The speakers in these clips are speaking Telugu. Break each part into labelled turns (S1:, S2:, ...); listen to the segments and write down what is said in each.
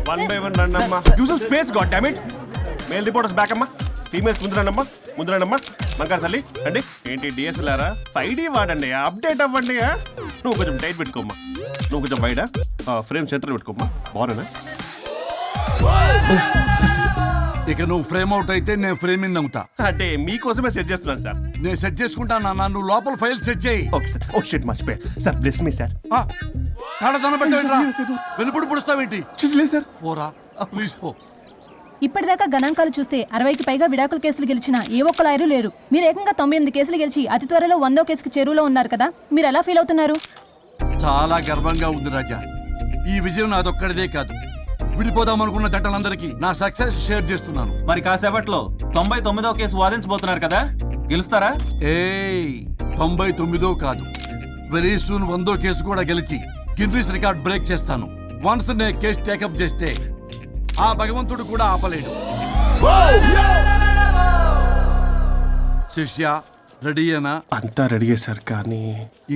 S1: వన్ బై వన్ రండి అమ్మా. Use space god damn it. Male reporters back అమ్మా. ఫీమేల్స్ ముందురండమ్మా. మంగారు తల్లి అండి. ఏంటి డిఎస్ఎల్ఆరా? 5D వాడండి, అప్డేట్ అవ్వండి. నువ్వు కొంచెం టైట్ పెట్టుకోమ్మా. నువ్వు కొంచెం బయట ఫ్రేమ్ సెంటర్ పెట్టుకోమ్మా. బాగున్నా?
S2: ఇక నువ్వు ఫ్రేమ్ అవుట్ అయితే నేను ఫ్రేమ్ ఇన్ అవుతా.
S1: అంటే మీకోసమే సెట్ చేస్తున్నాను సార్.
S2: నేను సెట్ చేసుకుంటాను నాన్న, నువ్వు లోపల ఫైల్ సెట్ చేయి.
S1: Okay sir. ఓ షిట్ మర్చిపోయా సార్. Bless me sir.
S2: కళ్ళ పెట్టేంట్రా, వెనుపుడు పుడుస్తావేంటి?
S1: లేదు సార్.
S2: పోరా ప్లీజ్ పో.
S3: ఇప్పటిదాకా గణాంకాలు చూస్తే 60కి పైగా విడాకుల కేసులు గెలిచిన ఏ ఒక్క లాయరు లేరు. మీరు ఏకంగా 98 కేసులు గెలిచి అతి త్వరలో 100వ కేసుకి చేరువలో ఉన్నారు కదా, మీరు ఎలా ఫీల్ అవుతున్నారు?
S2: చాలా గర్వంగా ఉంది రాజా. ఈ విజయం నాదొక్కడిదే కాదు, విడిపోదాం అనుకున్న జంటలందరికీ నా సక్సెస్ షేర్ చేస్తున్నాను.
S4: మరి కాసేపట్లో 99వ కేసు వాదించబోతున్నారు కదా, గెలుస్తారా?
S2: 99 కాదు, వెరీ సూన్ 100వ కేసు కూడా గెలిచి గిన్నిస్ రికార్డ్ బ్రేక్ చేస్తాను. వన్స్ నే కేసు టేకప్ చేస్తే ఆ భగవంతుడు కూడా ఆపలేడు. శిష్య రెడీయేనా?
S1: అంతా రెడీయే సార్. కానీ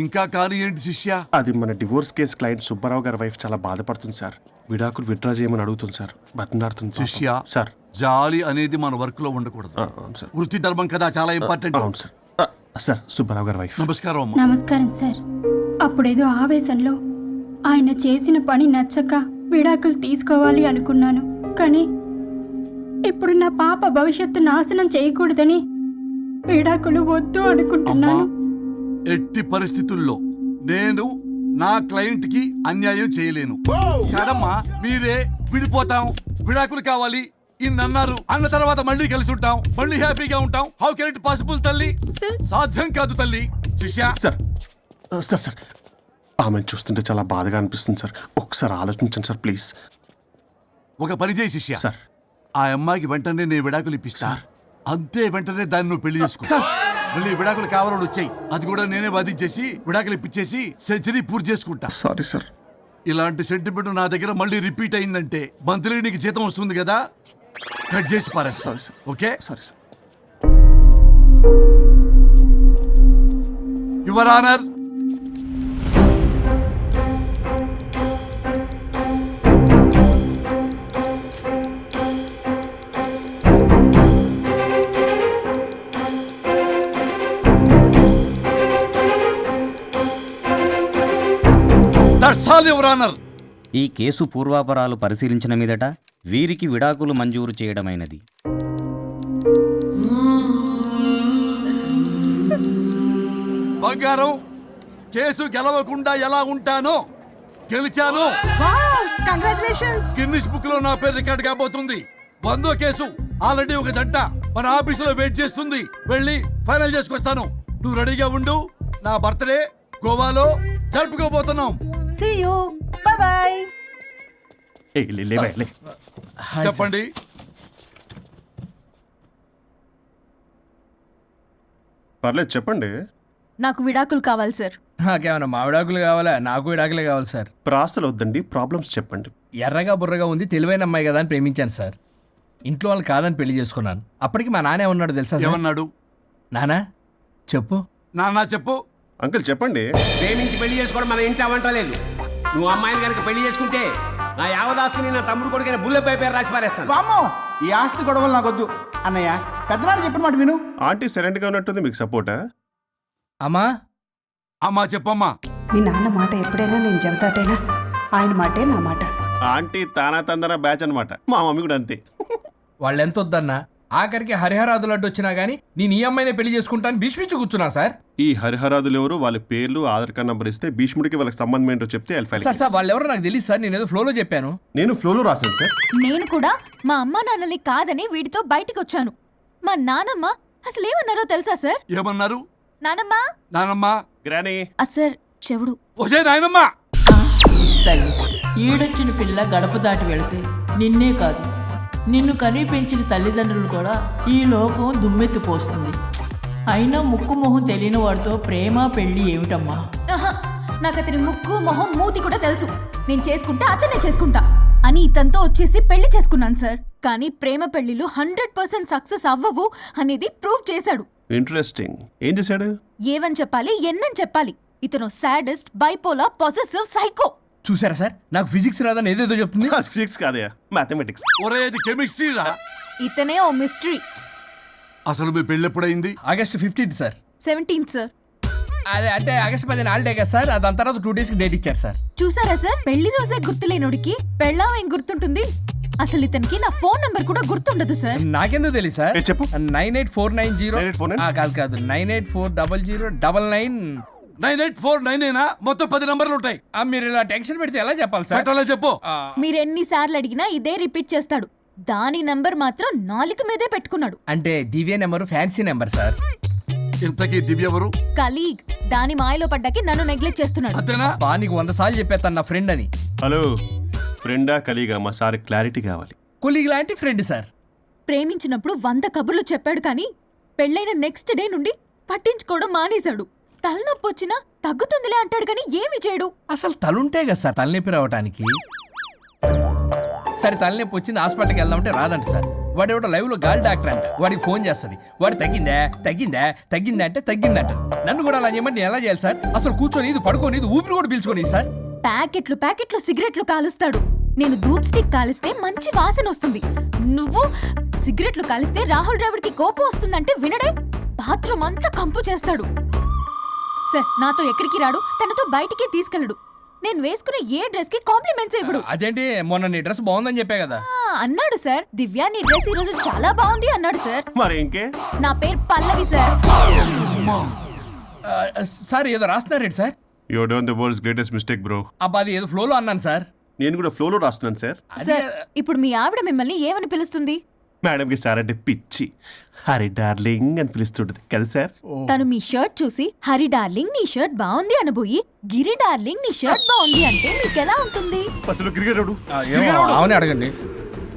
S2: ఇంకా కానీ ఏంటి శిష్య?
S1: అది మన డివోర్స్ కేసు క్లయింట్ సుబ్బారావు గారి వైఫ్ చాలా బాధపడుతుంది సార్. విడాకులు విత్డ్రా చేయమని అడుగుతుంది సార్. బతిలాడుతుంది
S2: శిష్య.
S1: సార్
S2: జాలి అనేది మన వర్క్ లో ఉండకూడదు.
S1: అవును సార్.
S2: వృత్తి ధర్మం కదా, చాలా ఇంపార్టెంట్.
S1: అవును సార్. సార్ సుబ్బారావు గారి వైఫ్.
S2: నమస్కారం అమ్మా.
S5: నమస్కారం సార్. అప్పుడేదో ఆవేశంలో ఆయన చేసిన పని నచ్చక విడాకులు తీసుకోవాలి అనుకున్నాను. కానీ ఇప్పుడు నా పాప భవిష్యత్తు నాశనం చేయకూడదని విడాకులు వద్దు అనుకుంటున్నాను.
S2: ఎట్టి పరిస్థితుల్లో నేను నా క్లయింట్ కి అన్యాయం చేయలేను కదమ్మా. మీరే విడిపోతాం, విడాకులు కావాలి ఇన్నన్నారు అన్న తర్వాత మళ్ళీ కలిసి ఉంటాం, మళ్ళీ హ్యాపీగా ఉంటాం. హౌ కెన్ ఇట్ పాసిబుల్ తల్లి? సాధ్యం కాదు తల్లి. శిష్య
S1: సార్ సార్ సార్ ఆమెను చూస్తుంటే చాలా బాధగా అనిపిస్తుంది సార్. ఒకసారి ఆలోచించండి సార్ ప్లీజ్.
S2: ఒక పని చేయి శిష్య.
S1: సార్
S2: ఆ అమ్మాయికి వెంటనే నేను విడాకులు ఇప్పిస్తా. అంతే, వెంటనే దాన్ని నువ్వు పెళ్లి చేసుకో. మళ్ళీ విడాకులు కావాలని వచ్చాయి, అది కూడా నేనే వాదించేసి విడాకులు ఇప్పించేసి సెంచరీ పూర్తి చేసుకుంటా.
S1: Sorry sir.
S2: ఇలాంటి సెంటిమెంట్ నా దగ్గర మళ్ళీ రిపీట్ అయిందంటే మంత్లీ నీకు జీతం వస్తుంది కదా, కట్ చేసి పారేస్తా.
S1: Sorry sir.
S2: Okay
S1: sorry sir.
S2: Your honour, that's all your honour.
S6: ఈ కేసు పూర్వాపరాలు పరిశీలించిన మీదట వీరికి విడాకులు మంజూరు చేయడమైనది.
S2: బంగారం, కేసు గెలవకుండా ఎలా ఉంటానో గెలిచాను. గిన్నిస్ బుక్ లో నా పేరు రికార్డ్ కాబోతుంది. 100వ కేసు ఆల్రెడీ ఒక జంట మన ఆఫీసులో వెయిట్ చేస్తుంది. వెళ్ళి ఫైనల్ చేసుకొస్తాను. నువ్వు రెడీగా ఉండు. నా బర్త్డే గోవాలో జరుపుకోబోతున్నాం.
S3: See you. Bye bye.
S2: చెప్పండి.
S1: పర్లేదు చెప్పండి.
S3: నాకు విడాకులు కావాలి సార్.
S7: నాకేమన్నా మా విడాకులు కావాలా? నాకు విడాకులే కావాలి సార్.
S1: ప్రాసలు వద్దండి, ప్రాబ్లమ్స్ చెప్పండి.
S7: ఎర్రగా బుర్రగా ఉంది, తెలివైన అమ్మాయి కదా అని ప్రేమించాను సార్. ఇంట్లో వాళ్ళు కాదని పెళ్లి చేసుకున్నాను. అప్పటికి మా నాన్న ఏమన్నాడు తెలుసా?
S2: ఏమన్నాడు?
S7: నానా చెప్పు.
S2: నాన్న చెప్పు.
S1: అంకుల్ చెప్పండి.
S8: ప్రేమించి పెళ్లి చేసుకోవడం మన ఇంటి అవంటలేదు. నువ్వు అమ్మాయిని కనుక పెళ్లి చేసుకుంటే నా యావదాస్తిని నా తమ్ముడు కొడుకైన బుల్లెపై పేరు రాసి పారేస్తాను.
S9: వామ్మో, ఈ ఆస్తి గొడవలు నాకొద్దు అన్నయ్య. పెద్దనాడు చెప్పిన మాట విను.
S1: ఆంటీ సైలెంట్ గా ఉన్నట్టుంది, మీకు సపోర్టా?
S7: అమ్మా
S2: అమ్మా చెప్పమ్మా.
S10: మీ నాన్న మాట ఎప్పుడైనా నేను చెబుతాటేనా? ఆయన మాటే నా మాట.
S1: ఆంటీ తానా తందన బ్యాచ్ అనమాట. మా మమ్మీ కూడా అంతే.
S7: వాళ్ళు ఎంత వద్దన్నా ఆఖరికి హరిహరాదులు అడ్డు వచ్చినా గానీ నేను ఈ అమ్మాయినే పెళ్లి చేసుకుంటాను భీష్మించి కూర్చున్నా సార్.
S1: ఈ హరిహరాదులు ఎవరు, వాళ్ళ పేర్లు ఆధార్ కార్డ్ నంబర్ ఇస్తే భీష్ముడికి వాళ్ళకి సంబంధం ఏంటో చెప్తే
S7: సార్ వాళ్ళు ఎవరో నాకు తెలియదు సార్. నేను ఏదో ఫ్లోలో చెప్పాను.
S1: నేను ఫ్లోలో రాశాను సార్.
S3: నేను కూడా మా అమ్మా నాన్నని కాదని వీడితో బయటికి వచ్చాను. మా నానమ్మ అసలు ఏమన్నారో తెలుసా సార్?
S2: ఏమన్నారు?
S3: నానమ్మా
S2: నానమ్మా.
S1: గ్రానీ.
S3: సార్ చెవుడు.
S2: ఓసే నాయనమ్మా.
S11: ఈడొచ్చిన పిల్ల గడప దాటి వెళితే నిన్నే కాదు, నిన్ను కనీ పెంచిన తల్లిదండ్రులు కూడా ఈ లోకం దుమ్మెత్తిపోస్తుంది. అయినా ముక్కు మొహం తెలియని వాడితో ప్రేమ పెళ్లి ఏమిటమ్మా?
S3: నాకు అతని ముక్కు మొహం మూతి కూడా తెలుసు. నేను చేసుకుంటా, అతనే చేసుకుంటా అని ఇతనితో వచ్చేసి పెళ్లి చేసుకున్నాను సార్. కానీ ప్రేమ పెళ్లిలు 100% సక్సెస్ అవ్వవు అనేది ప్రూవ్ చేశాడు.
S1: ఇంట్రెస్టింగ్. ఏం చేశాడు?
S3: ఏవని చెప్పాలి ఎన్నని చెప్పాలి? ఇతను సాడెస్ట్, బైపోలా, పొసెసివ్, సైకో.
S7: చూసారా సార్, నాకు ఫిజిక్స్ రాదని ఏదేదో చెప్తుంది.
S1: ఫిజిక్స్ కాదయా, మ్యాథమెటిక్స్.
S2: ఒరే ఇది కెమిస్ట్రీ రా.
S3: ఇతనే ఓ మిస్టరీ.
S2: అసలు మీ పెళ్ళి ఎప్పుడైంది?
S7: August 15th sir.
S3: 17th sir.
S7: అదే అంటే ఆగస్ట్ 15 హాలిడే కదా సార్, దాని తర్వాత 2 days కి డేట్ ఇచ్చారు సార్.
S3: చూసారా సార్, పెళ్లి రోజే గుర్తులేనుడికి పెళ్ళాం ఏం గుర్తుంటుంది? అసలు ఇతనికి నా ఫోన్ నంబర్ కూడా గుర్తుండదు సార్.
S7: నాకెందుకు తెలియదు సార్.
S1: ఏ చెప్పు.
S7: 98490
S1: 98490?
S7: కాదు 9840099.
S2: 98499 మొత్తం 10 నంబర్లు ఉంటాయి.
S7: మీరు ఇలా టెన్షన్ పెడితే ఎలా చెప్పాలి సార్?
S2: పెట్టాలా చెప్పు.
S3: మీరు ఎన్నిసార్లు అడిగినా ఇదే రిపీట్ చేస్తాడు. దాని నంబర్ మాత్రం 4 మీదే పెట్టుకున్నాడు.
S7: అంటే దివ్య నెంబర్ ఫ్యాన్సీ నెంబర్ సార్.
S2: ఇంతకీ దివ్య ఎవరు?
S3: కలీగ్. దాని మాయలో పడ్డాకి నన్ను నెగ్లెక్ట్ చేస్తున్నాడు.
S2: అంతేనా?
S7: బా నీకు 100 సార్లు చెప్పేస్తాను నా ఫ్రెండ్ అని.
S1: హలో, ఫ్రెండా కలీగా? మా సార్ క్లారిటీ కావాలి.
S7: కొలీగ్ లాంటి ఫ్రెండ్ సార్.
S3: ప్రేమించినప్పుడు 100 కబుర్లు చెప్పాడు కానీ పెళ్ళైన నెక్స్ట్ డే నుండి పట్టించుకోవడం మానేశాడు. తలనొప్పి వచ్చినా తగ్గుతుందిలే అంటాడు కానీ ఏమి చేయడు.
S7: అసలు తలుంటే కదా సార్ తలనొప్పి రావటానికి. సరే తలనొప్పి వచ్చింది హాస్పిటల్కి వెళ్దామంటే రాదంట సార్. వాడు ఎవడో లైవ్ లో గాలి డాక్టర్ అంట, వాడికి ఫోన్ చేస్తుంది. వాడు తగ్గిందా తగ్గిందా తగ్గిందా అంటే తగ్గిందంట. నన్ను కూడా అలా చేయమంటే ఎలా చేయాలి సార్? అసలు కూర్చొని ఇది పడుకొని ఇది ఊపిరి కూడా పీల్చుకొని సార్.
S3: ప్యాకెట్లు సిగరెట్లు కాలుస్తాడు. నేను ధూప్ స్టిక్ కాలిస్తే మంచి వాసన వస్తుంది. నువ్వు సిగరెట్లు కాలిస్తే రాహుల్ ద్రావిడ్కి కోపం వస్తుందంటే వినడే. బాత్రూమ్ అంతా కంపు చేస్తాడు. సార్ నాతో ఎక్కడికి రాడు, తనతో బయటికి తీసుకెళ్ళడు. నేను వేసుకునే ఏ డ్రెస్ కి కాంప్లిమెంట్స్ ఇవ్వడు.
S7: అదేంటి మొన్న నీ డ్రెస్ బాగుందని చెప్పా కదా.
S3: అన్నాడు సార్. దివ్య నీ డ్రెస్ ఈ రోజు చాలా బాగుంది అన్నాడు సార్.
S1: మరి ఇంకే?
S3: నా పేరు పల్లవి సార్.
S7: సార్ ఏదో రాస్తున్నారేంటి sir?
S1: You done the world's greatest mistake bro.
S7: అబ్బా అది ఏదో ఫ్లోలో అన్నాను సార్.
S1: నేను కూడా ఫ్లోలో రాస్తున్నాను సార్.
S3: సార్ ఇప్పుడు మీ ఆవిడ మిమ్మల్ని ఏమని పిలుస్తుంది?
S1: మేడంకి సార్ అంటే పిచ్చి. హరి డార్లింగ్ అని పిలుస్తుంటది కదా సార్.
S3: తను మీ షర్ట్ చూసి హరి డార్లింగ్ నీ షర్ట్ బాగుంది అనబోయి గిరి డార్లింగ్ నీ షర్ట్ బాగుంది అంటే మీకెలా ఉంటుంది?
S1: పత్తులు క్రికెటరు.
S7: అవునే అడగండి.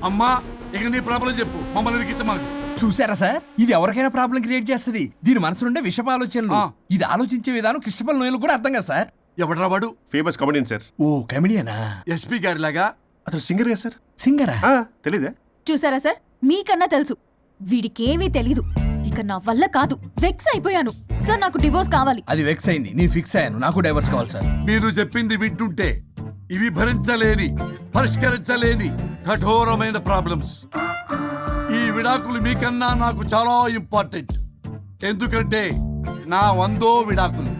S2: అమ్మా ఇక నీ ప్రాబ్లం చెప్పు, మమ్మల్ని ఇరికించమాకు.
S7: చూసారా సార్, ఇది ఎవరికైనా ప్రాబ్లం క్రియేట్ చేస్తుంది. దీని మనసు నుండే విషప ఆలోచనలు. ఇది ఆలోచించే విధానం కృష్ణపల్ నోయలు కూడా అర్థం కదా సార్.
S2: ఎవడరా వాడు?
S1: Famous comedian sir.
S7: ఓ కమెడియనా?
S2: ఎస్పీ గారి లాగా?
S1: అతను సింగర్ కదా సార్.
S7: సింగరా?
S1: తెలీదా?
S3: చూసారా సార్, మీకన్నా తెలుసు. వీడికేమీ తెలీదు. ఇక నా వల్ల కాదు, వెక్స్ అయిపోయాను సార్. నాకు డివోర్స్ కావాలి.
S7: అది వెక్స్ అయింది, నేను ఫిక్స్ అయ్యాను. నాకు డైవర్స్ కావాలి సార్.
S2: మీరు చెప్పింది వింటుంటే ఇవి భరించలేని, పరిష్కరించలేని కఠోరమైన ప్రాబ్లమ్స్. ఈ విడాకులు మీకన్నా నాకు చాలా ఇంపార్టెంట్. ఎందుకంటే నా 100వ విడాకులు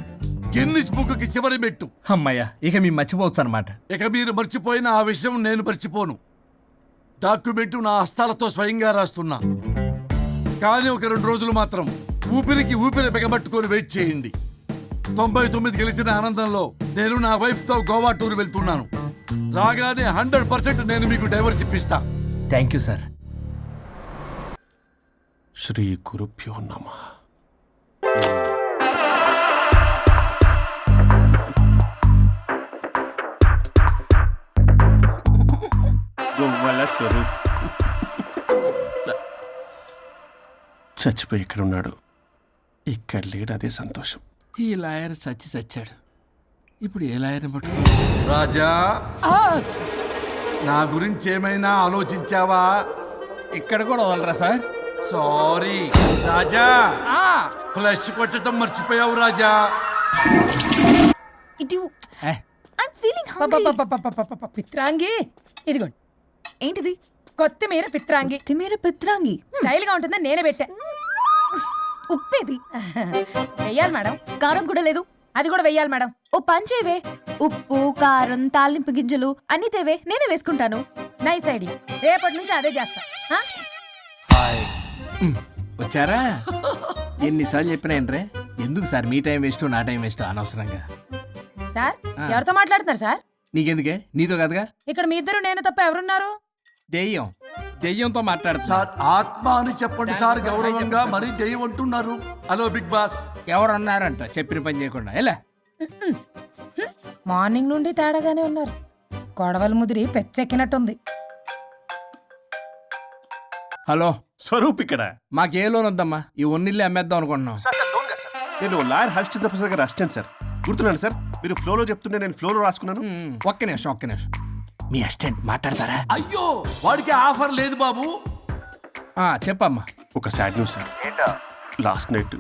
S2: గిన్నిస్ బుక్కి చివరి మెట్టు.
S7: అమ్మయ్య, ఇక మేము మర్చిపోవచ్చు అనమాట.
S2: ఇక మీరు మర్చిపోయిన ఆ విషయం నేను మర్చిపోను. డాక్యుమెంటు నా హస్తాలతో స్వయంగా రాస్తున్నా. కానీ ఒక 2 రోజులు మాత్రం ఊపిరికి ఊపిరి బిగబట్టుకొని వెయిట్ చేయండి. 99 గెలిచిన ఆనందంలో నేను నా వైఫ్తో గోవా టూర్ వెళ్తున్నాను. రాగానే 100% నేను మీకు డైవర్స్ ఇప్పిస్తా.
S7: Thank you sir.
S1: శ్రీ గురుభ్యో నమః. గోవాల స్వరూప్ చచ్చిపోయి ఇక్కడ ఉన్నాడు. ఇక్కడ లేడు, అదే సంతోషం.
S7: ఈ లాయర్ చచ్చాడు. ఇప్పుడు ఏ లాయర్ని పట్టుకో?
S2: రాజా, నా గురించి ఏమైనా ఆలోచించావా?
S7: ఇక్కడ కూడా వదలరా సార్?
S2: సారీ రాజా, ఫ్లష్ కొట్టడం మర్చిపోయావు రాజా.
S3: పిత్రాంగి ఇదిగోండి. ఏంటిది? కొత్తిమీర పిత్రాంగి. కొత్తిమీర పిత్రాంగి స్టైల్ గా ఉంటుందని నేనే పెట్టా. ఉప్పేది వెయ్యాలి మేడం. కారం కూడా లేదు, అది కూడా వెయ్యాలి మేడం. ఓ పంచేవే, ఉప్పు కారం తాలింపు గింజలు అన్ని తేవే, నేనే వేసుకుంటాను. నైస్ ఐడియా, రేపటి నుంచి అదే చేస్తా.
S7: వచ్చారా? ఎన్నిసార్లు చెప్పినా ఏంట్రే, ఎందుకు సార్ మీ టైం వేస్ట్ నా టైం వేస్ట్ అనవసరంగా?
S3: సార్ ఎవరితో మాట్లాడుతున్నారు సార్?
S7: నీకెందుకే, నీతో కదగా.
S3: ఇక్కడ మీ ఇద్దరు నేను తప్ప ఎవరున్నారు?
S7: దెయ్యంతో మాట్లాడుతున్నా.
S2: సార్ ఆత్మ అని చెప్పండి సార్, గౌరవంగా. మరీ దెయ్యం అంటున్నారు. హలో బిగ్ బాస్.
S7: ఎవరు అన్నారంట చెప్పిన పని చేయకుండా? ఎలా
S3: మార్నింగ్ నుండి తేడాగానే ఉన్నారు. గొడవల ముదిరి పెచ్చెక్కినట్టుంది.
S7: హలో
S1: స్వరూప్ ఇక్కడ.
S7: మాకే లోన్ వద్దమ్మా, ఈ ఒన్నిల్లు అమ్మేద్దాం అనుకుంటున్నాం.
S1: నేను లాయర్ హరిశ్చంద్ర ప్రసాద్ గారు అసిస్టెంట్ సార్. గుర్తున్నాను సార్, మీరు ఫ్లోలో చెప్తుంటే నేను ఫ్లోలో రాసుకున్నాను.
S7: ఒక్క నిమిషం. మీ అసిస్టెంట్ మాట్లాడతారా?
S2: అయ్యో, వాడికి ఆఫర్ లేదు బాబు.
S7: చెప్పమ్మా.
S1: ఒక sad news sir. Last night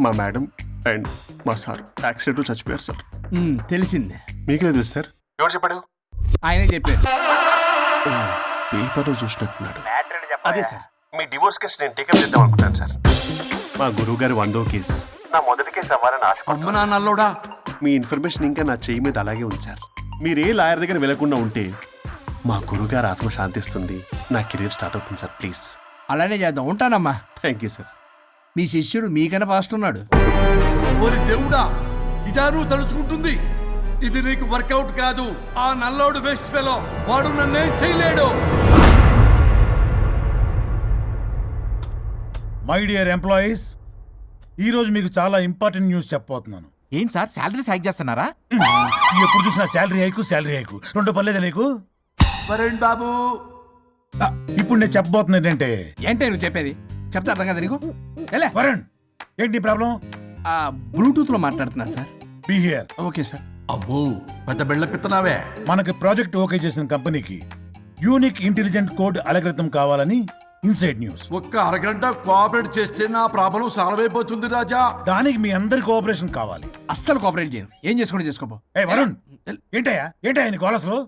S1: మా మేడం అండ్ మా సార్ యాక్సిడెంట్ చచ్చిపోయారు సార్.
S7: తెలిసిందే.
S1: మీకే తెలుసు సార్. ఎవరు చెప్పాడు?
S7: ఆయనే చెప్పారు.
S1: పేపర్లో చూసినట్టున్నాడు.
S8: అదే సార్.
S1: మీ డివోర్స్ కేసు నేను టేకప్ చేద్దాం అనుకుంటాను సార్. మా గురువు గారి 100వ కేసు నా మొదటి కేసు అవ్వాలని ఆశ.
S2: అమ్మ నాన్నల్లోడా,
S1: మీ ఇన్ఫర్మేషన్ ఇంకా నా చెయ్యి మీద అలాగే ఉంది సార్. మీరు ఏ లాయర్ దగ్గర వెళ్లకుండా ఉంటే మా గురువుగారు ఆత్మ శాంతిస్తుంది, నా కెరీర్ స్టార్ట్ అవుతుంది సార్. ప్లీజ్
S7: అలానే చేద్దాం. ఉంటానమ్మా.
S1: Thank you sir.
S7: మీ శిష్యుడు మీకన్నా ఫాస్ట్ ఉన్నాడు.
S2: ఓరి దేవుడా, ఇదా నువ్వు తలుచుకుంటుంది? ఇది నీకు వర్కౌట్ కాదు. ఆ నల్లోడు వేస్ట్ ఫెలో, వాడు నన్నేం చేయలేడు.
S9: మై డియర్ ఎంప్లాయీస్, ఈరోజు మీకు చాలా ఇంపార్టెంట్ న్యూస్ చెప్పబోతున్నాను.
S4: ఏంటి సార్ శాలరీస్ హైక్ చేస్తున్నారా?
S9: ఎప్పుడు చూసినా శాలరీ హైకు రెండు పర్లేదా నీకు?
S2: వరుణ్ బాబు,
S9: ఇప్పుడు నేను చెప్పబోతున్నా ఏంటంటే,
S7: ఏంటే నువ్వు చెప్పేది? చెప్తా అర్థం కదా నీకు? ఎలా
S9: వరుణ్, ఏంటి ప్రాబ్లం?
S7: బ్లూటూత్ లో మాట్లాడుతున్నా sir.
S9: Be here.
S7: Okay sir.
S2: అబ్బో పెద్ద బిళ్ళ పిత్తనావే.
S9: మనకి ప్రాజెక్ట్ ఓకే చేసిన కంపెనీకి యూనిక్ ఇంటెలిజెంట్ కోడ్ అలకృతం కావాలని ఇన్సైడ్ న్యూస్.
S2: ఒక్క అరగంట కోఆపరేట్ చేస్తే నా ప్రాబ్లం సాల్వ్ అయిపోతుంది రాజా.
S9: దానికి మీ అందరి కోఆపరేషన్ కావాలి.
S7: అస్సలు కోఆపరేట్ చేయను. ఏం చేసుకోండి చేసుకోపో.
S9: ఏ వరుణ్, ఏంటయ్యా నీ గోలసలు?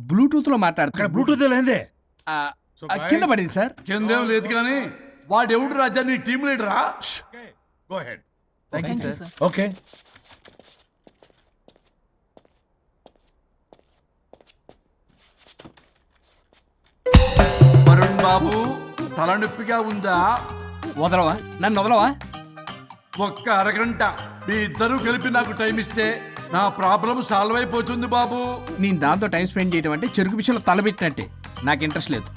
S7: బ్లూటూత్ లో
S9: ఇక్కడ
S7: మాట్లాడుతున్నా.
S9: బ్లూటూత్ లేదే.
S7: కింద పడింది సార్.
S2: కిందేం లేదు కానీ వాడెవడు రాజా, నీ టీం లీడరా?
S9: Go ahead.
S11: Thank you sir.
S9: Okay.
S2: Varun babu, తలనొప్పిగా ఉందా?
S7: వదలవా? నన్ను వదలవా?
S2: ఒక్క అరగంట మీ ఇద్దరూ కలిపి నాకు టైం ఇస్తే నా ప్రాబ్లం సాల్వ్ అయిపోతుంది బాబు.
S7: నేను దాంతో టైం స్పెండ్ చేయడం అంటే చెరుకు విషయంలో తలబెట్టినట్టే. నాకు ఇంట్రెస్ట్ లేదు.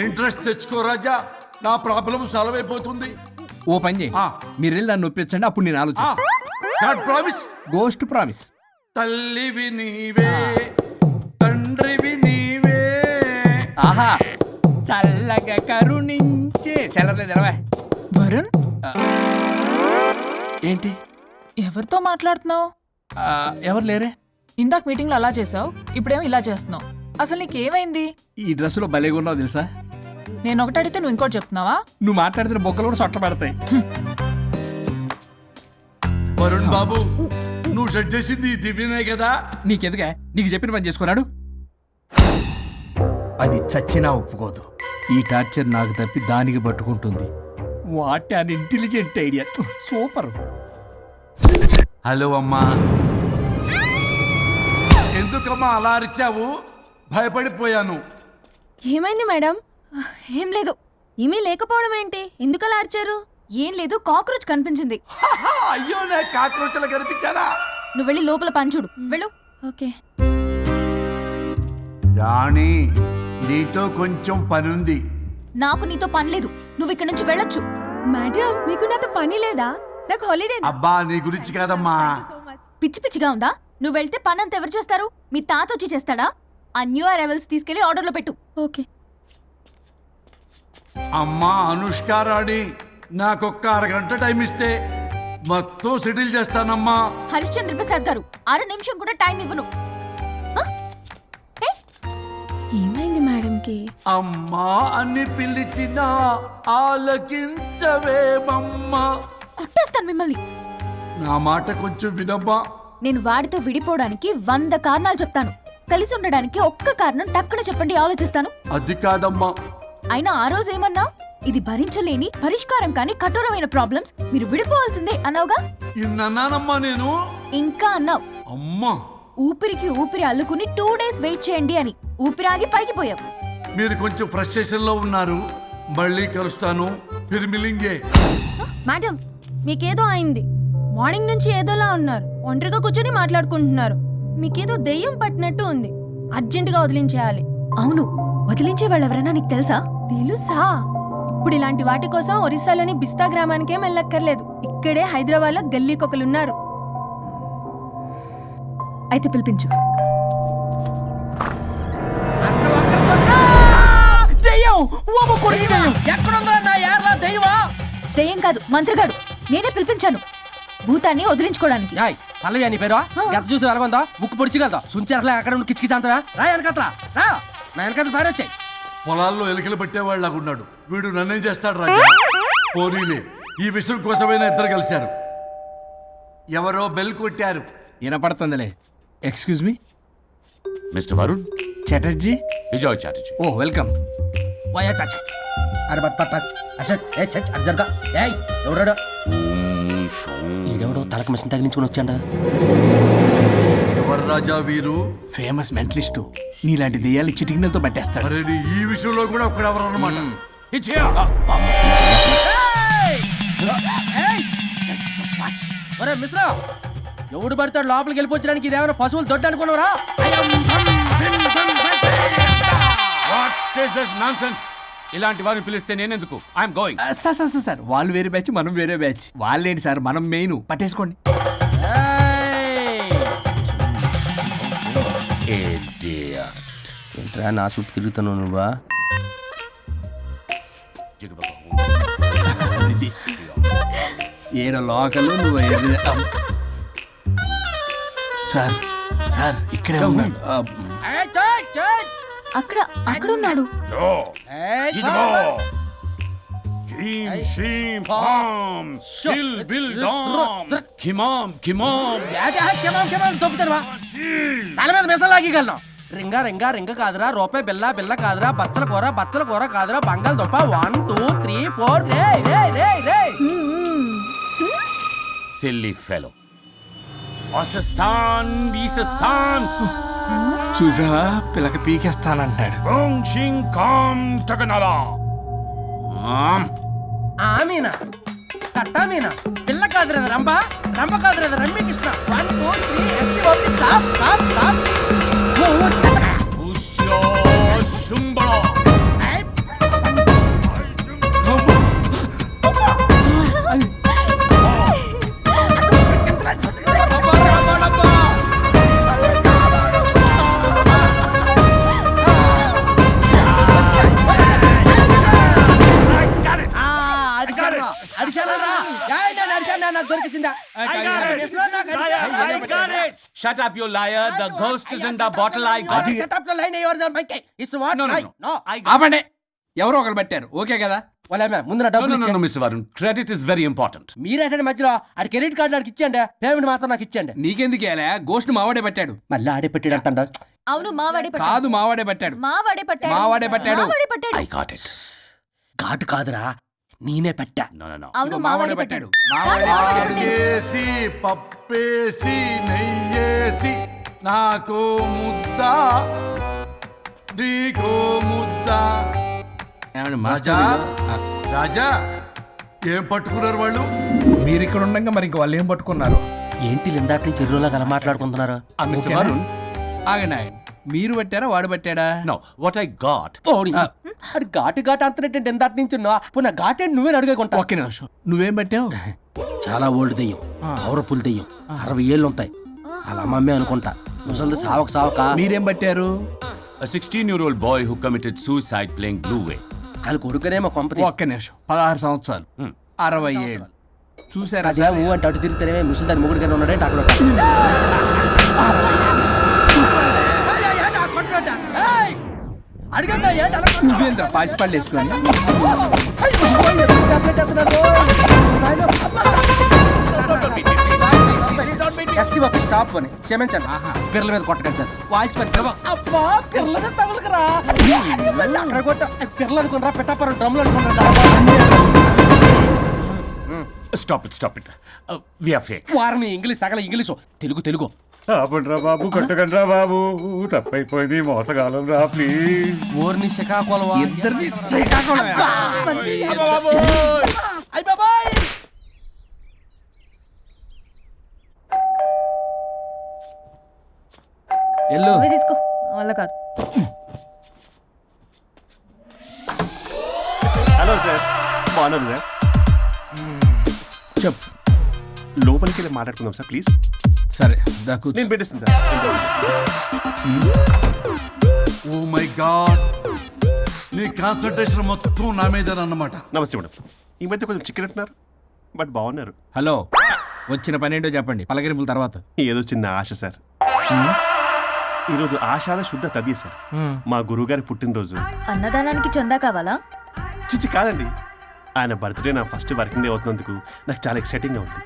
S2: ఇంట్రెస్ట్ తెచ్చుకో రాజా, నా ప్రాబ్లం సాల్వ్ అయిపోతుంది.
S7: ఓ పని చేయి, మీరు వెళ్ళి నన్ను ఒప్పించండి, అప్పుడు నేను ఆలోచిస్తాను.
S2: God promise.
S7: Ghost promise.
S2: తల్లివి నీవే, తండ్రివి నీవే.
S7: ఆహా, చల్లగా కరుణించే. చల్లలేదు ఎలవా.
S11: వరుణ్,
S7: ఏంటి?
S11: ఎవరితో మాట్లాడుతున్నావు?
S7: ఎవరు లేరే?
S11: ఇందాక మీటింగ్ లో అలా చేసావు, ఇప్పుడేమో ఇలా చేస్తున్నావు. అసలు నీకేమైంది?
S7: ఈ డ్రెస్సులో భలేగా ఉన్నావు తెలుసా?
S11: నేను ఒకటి అడిగితే నువ్వు ఇంకోటి చెప్తున్నావా?
S7: నువ్వు మాట్లాడితే బొక్కలు కూడా సొట్ట పడతాయి.
S2: వరుణ్ బాబు, నువ్వు సెట్ చేసింది ఈ దివ్యనే కదా?
S7: నీకెందుకే? నీకు చెప్పిన పని చేసుకున్నాడు. అది చచ్చినా ఒప్పుకోదు. ఈ టార్చర్ నాకు తప్పి దానికి పట్టుకుంటుంది. What an intelligent idea. Super.
S2: Hello అమ్మా. ఎందుకమ్మా అలా అరిచావు? భయపడిపోయాను.
S3: ఏమైంది మేడం?
S5: ఏం లేదు.
S3: ఏమీ లేకపోవడం ఏంటి? ఎందుకలా అరిచారు?
S5: ఏం లేదు, కాక్రోచ్ కనిపించింది.
S2: అయ్యో, నా కాక్రోచ్లు కనిపించారా?
S5: నువ్వు వెళ్ళి లోపల పని చూడు. వెళ్ళు.
S3: ఓకే.
S2: రాణి, నీతో కొంచెం పనుంది.
S5: నాకు నీతో పని లేదు. నువ్వు ఇక్కడ నుంచి వెళ్ళొచ్చు.
S3: మేడం, మీకు నాతో పని లేదా? నాకు హాలిడే.
S2: అబ్బా, నీ గురించి కాదమ్మా.
S5: పిచ్చి పిచ్చిగా ఉందా? నువ్వు వెళ్తే పని అంతా ఎవరు చేస్తారు? మీ తాత వచ్చి చేస్తాడా? ఆ న్యూ అరైవల్స్ తీసుకెళ్లి ఆర్డర్లో పెట్టు.
S3: ఓకే.
S2: అమ్మా అనుష్క రాణి, నాకొక్క అరగంట టైం ఇస్తే మొత్తం సెటిల్ చేస్తానమ్మా.
S5: హరిశ్చంద్ర ప్రసాద్ గారు, 6 నిమిషం కూడా టైం ఇవ్వను.
S3: ఏమైంది మేడంకి?
S2: అమ్మా అని పిలిచినా ఆలకించవేమమ్మా.
S5: కొట్టేస్తాను మిమ్మల్ని.
S2: నా మాట కొంచెం వినమ్మా.
S5: నేను వాడితో విడిపోవడానికి 100 కారణాలు చెప్తాను. కలిసి ఉండడానికి ఒక్క కారణం టక్కున చెప్పండి, ఆలోచిస్తాను.
S2: అది కాదమ్మా.
S5: అయినా ఆ రోజు ఏమన్నా? ఇది భరించలేని పరిష్కారం కాని కఠోరమైన ప్రాబ్లమ్స్, మీరు విడిపోవాల్సిందే అన్నావుగా.
S2: ఇన్నానమ్మా నేను.
S5: ఇంకా అన్నావు.
S2: అమ్మా,
S5: ఊపిరికి ఊపిరి అల్లుకుని 2 days వెయిట్ చేయండి అని. ఊపిరాగి పైకి పోయావు.
S2: మీరు కొంచెం ఫ్రస్ట్రేషన్ లో ఉన్నారు. మళ్ళీ కలుస్తాను. ఫిర్మిలింగే.
S3: మేడం, మీకేదో అయింది. మార్నింగ్ నుంచి ఏదోలా ఉన్నారు. ఒంటరిగా కూర్చొని మాట్లాడుకుంటున్నారు. మీకేదో దెయ్యం పట్టినట్టు ఉంది. అర్జెంటుగా వదిలించేయాలి.
S5: అవును, వదిలించే వాళ్ళెవరైనా నీకు తెలుసా?
S3: తెలుసా? ఇప్పుడు ఇలాంటి వాటి కోసం ఒరిస్సాలోని బిస్తా గ్రామానికేం వెళ్ళక్కర్లేదు. ఇక్కడే హైదరాబాద్లో గల్లీకొకలున్నారు.
S5: అయితే పిలిపించు. దెయ్యం కాదు, మంత్రగాడు. నేనే పిలిపించాను భూతాన్ని వదిలించుకోవడానికి.
S8: పల్లవి అని పేరు గత చూసి వెలగొందా ముక్కు పొడిచిగలదా సుంచరలే అక్కడ ఉండి కిచకిచ అంతవా రా వెనకట్రా రా నా వెనకట్ల పారి వచ్చాయి.
S2: పొలాల్లో ఎలికలు పట్టేవాళ్ళగా ఉన్నాడు వీడు. నన్నేం చేస్తాడు రాజా? పోనీలే, ఈ విషయం కోసమైనా ఇద్దరు కలిశారు. ఎవరో బెల్ కొట్టారు.
S7: వినపడుతుందిలే. Excuse me
S8: mister Varun
S7: Chatterjee.
S8: Vijay Chatterjee.
S7: Oh welcome.
S12: అరే బట్ అశోక్ అర్జర్గా ఏయ్ ఎవడాడు ఈడెవడో తలకు మిషన్ తగిలించుకుని వచ్చాడా?
S2: ఎవరు రాజా వీరు?
S7: Famous mentalist. నీలాంటి దెయ్యాలు చిటికినలతో పట్టేస్తాడు.
S2: అరే నీ ఈ విషయంలో కూడా ఒకడెవరు అన్నమాట.
S12: ఒరే మిశ్రా, ఎవడు పడతాడు లోపలికి వెళ్ళిపోవడానికి? ఇదేమైనా పశువులు దొడ్డు అనుకున్నారా?
S8: ఇలాంటి వారిని పిలిస్తే నేనెందుకు? I'm going.
S7: సార్ వాళ్ళు వేరే బ్యాచ్, మనం వేరే బ్యాచ్. వాళ్ళేంటి సార్, మనం మెయిన్. పట్టేసుకోండి.
S12: ఏంట్రా నా చుట్టూ తిరుగుతున్నావు నువ్వా?
S7: ఏడో లోకలు నువ్వు సార్ సార్ ఇక్కడే ఉన్నాడు.
S3: అక్కడ అక్కడ ఉన్నాడు.
S12: తల మీద మిసం లాగగలను. రింగా రింగా రింగ కాదురా, రూపాయి బిల్ల బిల్ల కాదురా, బచ్చల కూర కాదురా, బంగాళదుంప 1 2 3 4 రే రే రే రే.
S8: Silly fellow. అసస్థాన్ బీసస్థాన్
S7: చూసా పిల్లకి పీకేస్తానంటాడు.
S12: ఆమీనా కట్టా మీనా పిల్ల కాదురా రంభ, రంభ కాదురా Ramya Krishna. 1 2 3 S T O P stop stop stop. నాకు దొరికిందా?
S8: Shut up, you liar. The ghost is in the bottle. I got it.
S12: Shut up the line. Yours are my case. It's what?
S8: No.
S7: ఆపండి. ఎవరో ఒకరు పెట్టారు. ఓకే కదా?
S12: వాళ్ళ ముందు నా డబ్బులు
S8: No, Mr. Varun. Credit is very important.
S12: మీరేంటంటే మధ్యలో ఆడి క్రెడిట్ కార్డు నాకు ఇచ్చేయండి, పేమెంట్ మాత్రం నాకు ఇచ్చేయండి.
S7: నీకెందుకు వేలే? గోష్ట్ మావాడే పట్టాడు.
S12: మళ్ళీ ఆడే పెట్టాడు అంటాడు.
S3: అవును మావాడే
S7: కాదు మావాడే పట్టాడు.
S3: మావాడే పట్టాడు.
S7: మావాడే పట్టాడు.
S8: I got it.
S12: ఘాటు కాదురా, నేనే పెట్టా.
S8: No.
S3: అవును
S7: మావాడే పట్టాడు. మావాడే పట్టాడు.
S2: ఆడేసి పప్పేసి నెయ్యేసి నాకు ముద్ద నీకో ముద్ద.
S7: ఏమండి
S2: రాజా
S7: మాస్టర్?
S2: రాజా ఏం పట్టుకున్నారు వాళ్ళు?
S7: మీరు ఇక్కడ ఉండగా మరి ఇంక వాళ్ళు ఏం పట్టుకున్నారు?
S12: ఏంటి ఇందాక నుంచి చెరువులో కల మాట్లాడుకుంటున్నారు?
S8: Mr. Varun.
S7: ఆగండి. మీరు పట్టారా వాడు పట్టాడా?
S8: No, what I got.
S12: అది ఘాటు ఘాటు అంతనేంటి ఇందాక నుంచి నా ఘాటు ఏంటి నువ్వే అడుగుకుంటా.
S7: ఒక్క నిమిషం. నువ్వేం పట్టావు?
S12: చాలా ఓల్డ్ దెయ్యం, పవర్ఫుల్ దెయ్యం, 60 ఏళ్ళు ఉంటాయి. అలా అమ్మమ్మే అనుకుంటా. ముసలిది సావక
S7: మీరేం పట్టారు?
S8: A 16-year-old boy who committed suicide playing Blue Way.
S12: వాళ్ళు కొడుకునేమో కొంపతి.
S7: ఒక్క నిమిషం. 16 సంవత్సరాలు, 60 ఏళ్ళు. చూసారా?
S12: అదే ఊ అంటే అటు తిరుగుతానే ముసలి దాని ముగ్గురు ఉన్నాడే అక్కడ.
S7: నువ్వేంద్ర పాసిపళ్ళు వేసుకొని
S12: స్టాప్ అని క్షమించండి. పిల్లల మీద కొట్టకండి సార్. వాయిస్ అబ్బా పిల్లల మీద తగులుకురా. అక్కడ కొట్ట పిల్లలు అనుకున్నారా, పెట్టాపరం డ్రమ్లు అనుకున్నారా?
S8: Stop it. We are fake.
S12: వారిని ఇంగ్లీష్ తగల ఇంగ్లీషు తెలుగు.
S1: ఆపండ్రా బాబు, కొట్టకండ్రా బాబు, తప్పైపోయింది, మోసగాలం రా ప్లీజ్.
S12: ఊరిని శ్రీకాకుళం
S7: ఇద్దరిని శ్రీకాకుళం. ఎల్లు
S3: తీసుకో వల్ల కాదు.
S1: హలో సార్, బాగున్నాను సార్.
S7: చెప్పు.
S1: లోపలికి వెళ్ళి మాట్లాడుకుందాం సార్ ప్లీజ్.
S7: సరే దాకు
S1: నేను పెట్టేస్తాను సార్.
S2: ఓ మై గాడ్, నీ కాన్సన్ట్రేషన్ మొత్తం నా మీద అన్నమాట.
S1: నమస్తే మేడం. ఈ మధ్య కొంచెం చికెన్ అంటున్నారు, బట్ బాగున్నారు.
S7: హలో, వచ్చిన పని ఏంటో చెప్పండి. పలకరింపుల తర్వాత.
S1: ఏదో చిన్న ఆశ సార్. ఈరోజు ఆషాఢ శుద్ధ తది సార్, మా గురువుగారి పుట్టినరోజు.
S3: అన్నదానానికి చందా కావాలా?
S1: చిచ్చి కాదండి, ఆయన బర్త్డే నా ఫస్ట్ వర్కింగ్ డే అవుతున్నందుకు నాకు చాలా ఎక్సైటింగ్గా ఉంది.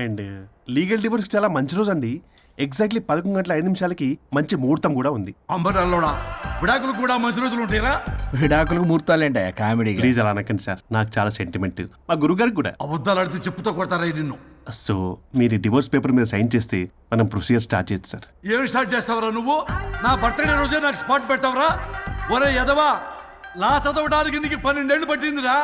S1: అండ్ లీగల్ డివోర్స్కి చాలా మంచి రోజు అండి. ఎగ్జాక్ట్లీ 11:05 మంచి ముహూర్తం కూడా ఉంది.
S2: అంబరాల్లోడా విడాకులు కూడా మంచి రోజులు ఉంటాయిరా?
S7: విడాకులకు ముహూర్తాలేంట కామెడీ.
S1: ప్లీజ్ అలా అనకండి సార్, నాకు చాలా సెంటిమెంట్, మా గురుగారికి కూడా.
S2: అబద్ధాలు ఆడితే చెప్పుతో కొడతారా నిన్ను?
S1: సో మీరు డివోర్స్ పేపర్ మీద సైన్ చేస్తే మనం ప్రొసీజర్ స్టార్ట్ చేయొచ్చు సార్.
S2: ఏమి స్టార్ట్ చేస్తావరా నువ్వు? నా బర్త్డే రోజే నాకు స్పాట్ పెడతావరా? ఒరే ఎదవా, లా చదవడానికి నీకు 12 ఏళ్ళు పట్టిందిరా.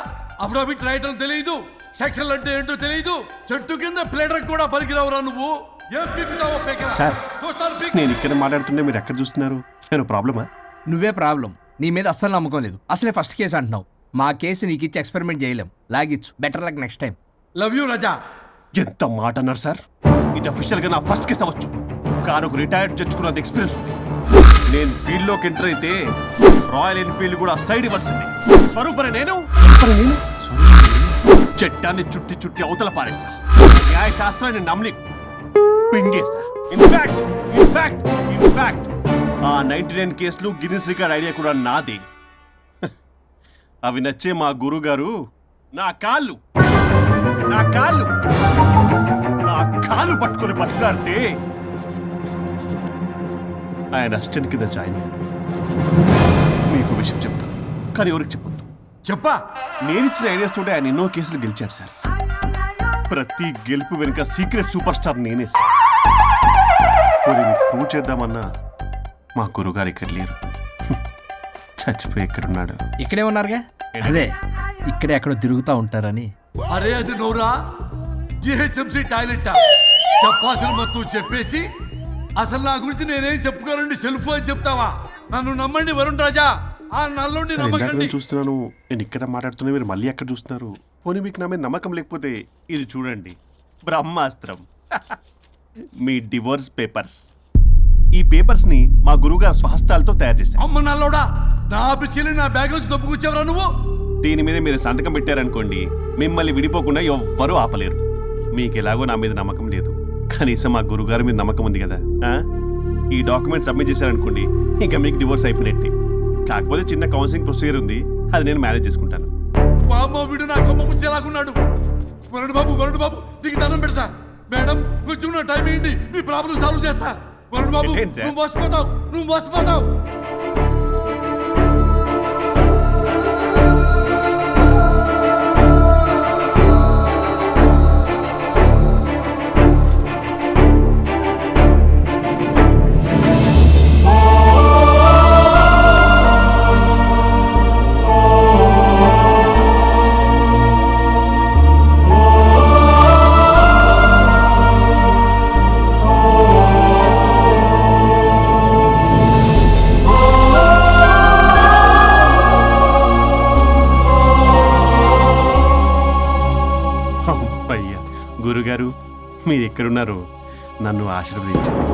S2: అఫిడవిట్ రాయటం తెలియదు, సెక్షన్లు అంటే ఏంటో తెలియదు, చెట్టు కింద ప్లేడర్ కూడా పనికిరావురా నువ్వు. ఏం పీకుతావో పీకరా.
S1: సార్
S2: చూస్తాను పీక్.
S1: నేను ఇక్కడ మాట్లాడుతుంటే మీరు ఎక్కడ చూస్తున్నారు? నేను ప్రాబ్లమా?
S7: నువ్వే ప్రాబ్లం. నీ మీద అస్సలు నమ్మకం లేదు. అసలే ఫస్ట్ కేసు అంటున్నావు. మా కేసు నీకు ఇచ్చి ఎక్స్పెరిమెంట్ చేయలేం. లాగిచ్చు. Better luck next time.
S2: Love you Raza.
S1: ఎంత మాట అన్నారు సార్? ఇది అఫీషియల్గా నా ఫస్ట్ కేసు అవ్వచ్చు, కానీ ఒక రిటైర్డ్ జడ్జ్కున్నది ఎక్స్పీరియన్స్. నేను ఫీల్డ్లోకి ఎంటర్ అయితే రాయల్ ఎన్ఫీల్డ్ కూడా సైడ్ ఇవ్వాల్సింది. స్వరూపరే నేను చట్టాన్ని చుట్టి చుట్టి అవతల పారేసా. న్యాయ శాస్త్రాన్ని నమ్మి పింగేసా. ఇన్ఫాక్ట్ ఆ 99 కేసులు గిన్నిస్ రికార్డ్ ఐడియా కూడా నాదే. అవి నచ్చే మా గురుగారు నా కాళ్ళు పట్టుకొని బతులాడితే ఆయన అసిస్టెంట్ కింద జాయిన్ అయ్యాను. మీకు విషయం చెప్తాను, కానీ ఎవరికి చెప్పొద్దు.
S2: చెప్పా.
S1: నేను ఇచ్చిన ఐడియాస్ తోటి ఆయన ఎన్నో కేసులు గెలిచాడు సార్. ప్రతి గెలుపు వెనుక సీక్రెట్ సూపర్ స్టార్ నేనే సార్. ప్రూవ్ చేద్దామన్నా మా గురుగారు ఇక్కడ లేరు. చచ్చిపోయి ఎక్కడున్నాడు?
S7: ఇక్కడే ఉన్నారుగా. అదే ఇక్కడే ఎక్కడో తిరుగుతూ ఉంటారని.
S2: అరే అది నోరా, జిహెచ్ఎంసీ టాయిలెట్ చెప్పాల్సిన మొత్తం చెప్పేసి అసలు నా గురించి నేనేం చెప్పుకోనండి సెల్ఫ్ అని చెప్తావా? నన్ను నమ్మండి వరుణ్ రాజా, ఆ నల్లుండి నమ్మకండి.
S1: చూస్తున్నాను, నేను ఇక్కడ మాట్లాడుతున్నా, మీరు మళ్ళీ ఎక్కడ చూస్తున్నారు? పోనీ మీకు నా మీద నమ్మకం లేకపోతే ఇది చూడండి, బ్రహ్మాస్త్రం. మీ డివోర్స్ పేపర్స్. ఈ పేపర్స్ ని మా గురువుగారు స్వహస్తాలతో తయారు చేశారు.
S2: అమ్మ నల్లోడా, నా ఆఫీస్కి వెళ్ళి నా బ్యాగ్ నుంచి దొప్పుకొచ్చావరా నువ్వు?
S1: దీని మీద మీరు సంతకం పెట్టారనుకోండి, మిమ్మల్ని విడిపోకుండా ఎవ్వరూ ఆపలేరు. మీకు ఎలాగో నా మీద నమ్మకం లేదు, కనీసం మా గురుగారి మీద నమ్మకం ఉంది కదా. ఈ డాక్యుమెంట్ సబ్మిట్ చేశారనుకోండి, ఇంకా మీకు డివోర్స్ అయిపోయినట్టే. కాకపోతే చిన్న కౌన్సిలింగ్ ప్రొసీజర్ ఉంది, అది నేను మేనేజ్ చేసుకుంటాను.
S2: బాబు వీడు నా కొమ్మ గురించి ఎలాగున్నాడు? వరుణ్ బాబు నీకు దండం పెడతా. మేడం కొంచెం నా టైం ఏంటి, మీ ప్రాబ్లం సాల్వ్ చేస్తా. వరుణ్ బాబు నువ్వు మోసపోతావు.
S1: గురుగారు, మీరు ఎక్కడున్నారో నన్ను ఆశీర్వదించండి.